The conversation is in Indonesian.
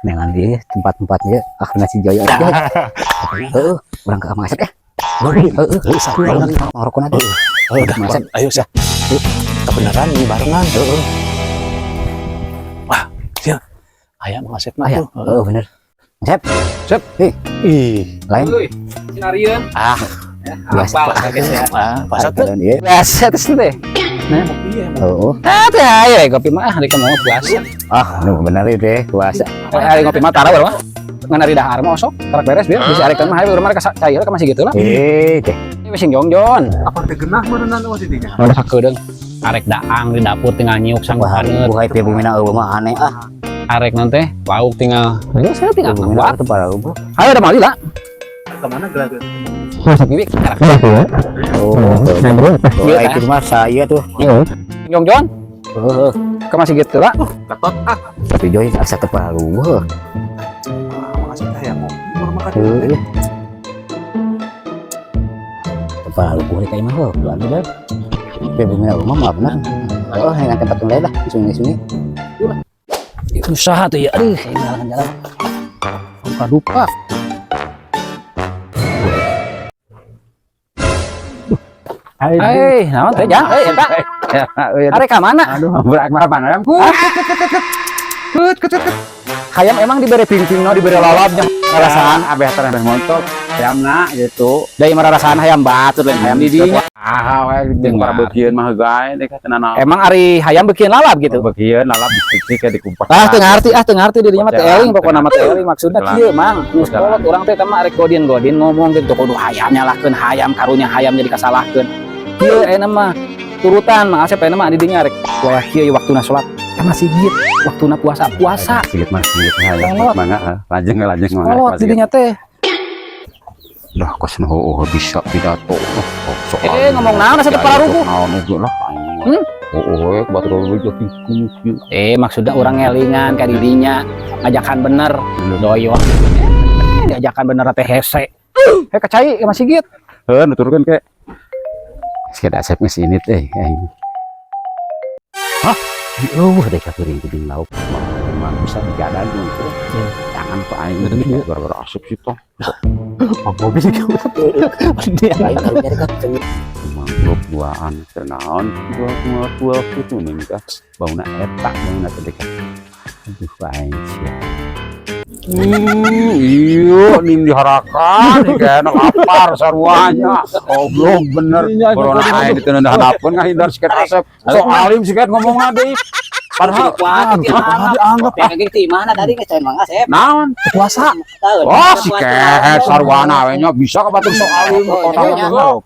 Dengan dia tempat-tempatnya nasi Jaya aja. Orang ke Kang Asep ya. Satu ngerokok nanti. Udah, Asep. ayo sih. Kebenaran ini barengan. Wah, sih. Ayam Kang Asep Ayam. Bener. Asep. Sep. Ih, Lain. Sinarian. Biasa. Pasat tuh. Biasa terus teh. Nah. Teh aya kopi mah hari kamu puasa. Bener deh puasa. Hari kopi mah tarawih mah. Ngan hari dahar mah osok, tarak beres dia. Bisa arek mah hari urang cair ka masih gitu lah. Teh. Ini sing jongjon. Apa teh genah meuneunan masih tiga? Udah sakedeung. Arek daang di dapur tinggal nyiuk sang paneut. Buhay teh bumina eueuh mah aneh Arek nanti lauk tinggal. Ya saya tinggal bumina buat. teh para eueuh. Ayo ada mali lah. Kemana gerak? Masak bibik. Itu mah saya tuh. Jongjon. Ka masih gitu lah. Ketot Tapi Joy asa teu para eueuh. makasih teh ya mau makan. Para eueuh kayak mah bulan deh. Teh bumina eueuh mah bener. Yang tempat lain lah, sunyi-sunyi. Usaha tuh ya. Aduh, jalan-jalan. Lupa lupa. Naon teh jang? Eta. Arek ka mana? Aduh, berak mana ayam ku. Hayam emang diberi pingping no diberi lalapnya Rasaan abeh teh montok ayamna gitu. dari marasaan hayam batur lain hayam di dinya. We jeung para beukeun mah gae teh katana. Emang ari hayam bikin lalap gitu. Beukeun lalap dicicik kayak dikupas. Teu ngarti dirinya mah teh eling pokona mah teh eling maksudna kieu mang. Geus kolot urang teh mah arek godin ngomong gitu kudu hayam nyalahkeun hayam karunya hayam jadi kasalahkeun. Kieu aya mah turutan Mang Asep aya mah di dinya arek wayah kieu waktuna salat. Masih gitu waktuna puasa. Sigit mah hayam mangga lajeng Kolot di dinya teh. Dah kos bisa pidato. Ngomong naon asa teu pararubuh. Naon oge lah. Batur bejo kiku. Maksudnya orang ngelingan ka didinya ngajakan bener doyo. Diajakan bener teh hese. Kacai masih gitu. Nuturkeun ke. Sekedar Asep geus ini teh. Hah? Deh katuring geuning lauk. Mah bisa digadan gitu. Jangan ke aing gara-gara Asep sih toh. Apa bisa dia lain kali nyari kan. Mangrove duaan kenaon dua putu nih kan bauna eta bauna teh dekat. Aduh aing sia. Iyo ning diharakan kayak lapar saruanya. Goblok bener. Corona aing di teu handapkeun ngahindar sikeun Asep. So alim sikeun ngomongna deui. Padahal dianggap kayak gitu mana tadi kecain Mang Asep. naon Puasa. oh sikeun sarwana we nya bisa ka batur so alim kota